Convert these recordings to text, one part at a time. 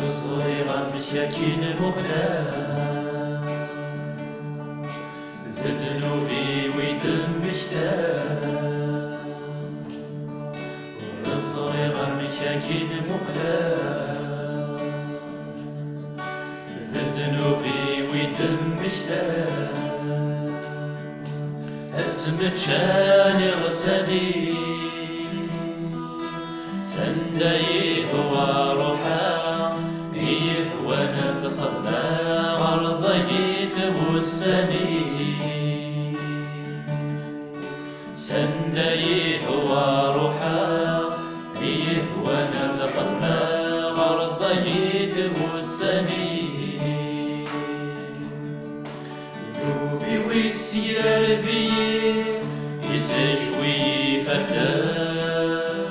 صغيرة مشاكين مغلا ذنوبي ويدم مشتاق صغيرة مشاكين مغلا ذنوبي ويدم مشتاق هتمتشاني غساني سنداي هو روحا إيه وانا تخدنا غرزايت والسني سنداي هو روحا إيه وانا تخدنا غرزايت والسني دوبي ويسير فيه يسجوي فتاه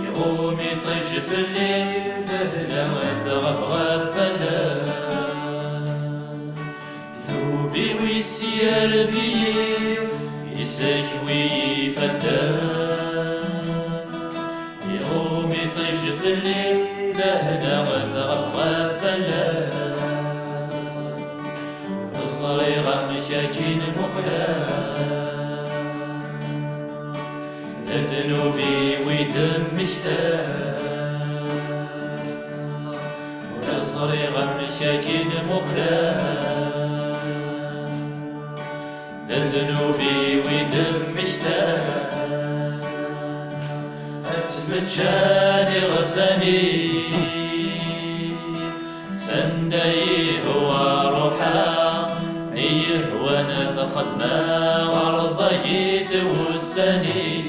يقوم يطيش في الليل بهلا وتغفلا ذوبي ويسير بيه يسجوي فتاه يقوم يطيش في الليل بهلا وتغفلا صغيرة مشاكين مقلا ذنوبي ويدم مشتاق صغيرة مشاكين مقلا ذنوبي ويدم مشتاق أتمتشاني غساني سنداي هو روحا إيه وانا تخدما غرزايت والسني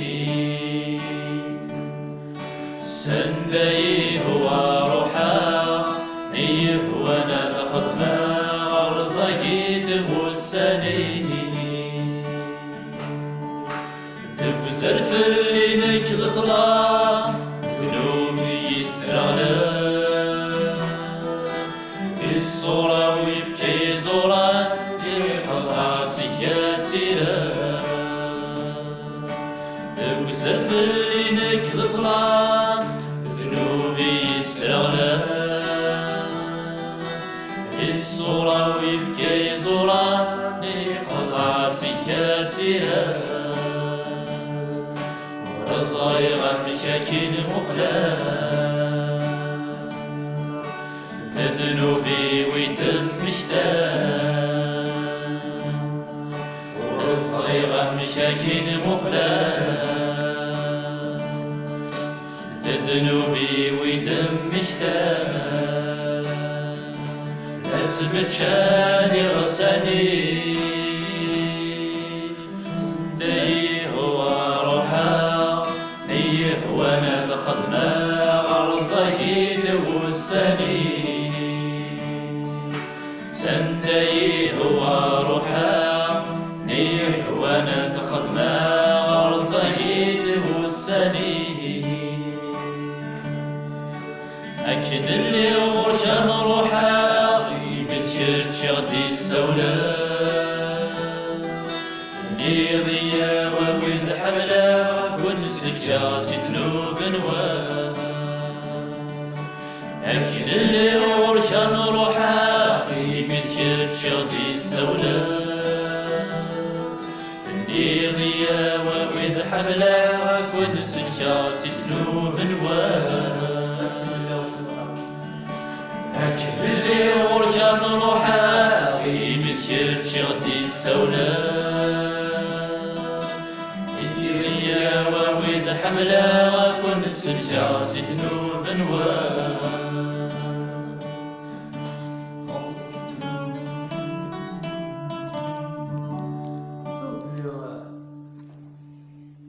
سنداي هو روحا إيه وانا تخدما غرزايت والسني ذبزر في اللي نكل طلع قلوبي يسترعلا الصورة ويبكي زورا سياسية وزف اللي نكل طلع ذنوبي يسترغلا الصورة ويبكي زورا نقطع سياسية صغيرة مشاكين مقلا ذنوبي ويدم مشتاق صغيرة مشاكين مقلا ذنوبي ويدم مشتاق أتمتشاني غساني داي هو روحا إيه وانا تخدنا غرزايد والسني سنداي هو روحا إيه وانا تخدنا غرزايد والسني أكد اللي ورشان روحا يمتشت شغدي السولا نيضيا وقل حملا كل سكاسي ذنوب نوا أكد اللي ورشان روحا يمتشت شغدي السولا نيضيا وقل حملا كل سكاسي ذنوب نوا أكل اللي ورجان روحا يمتشت شغدي السولا إدريا وويد حملا كون السنجاس ذنوب نوا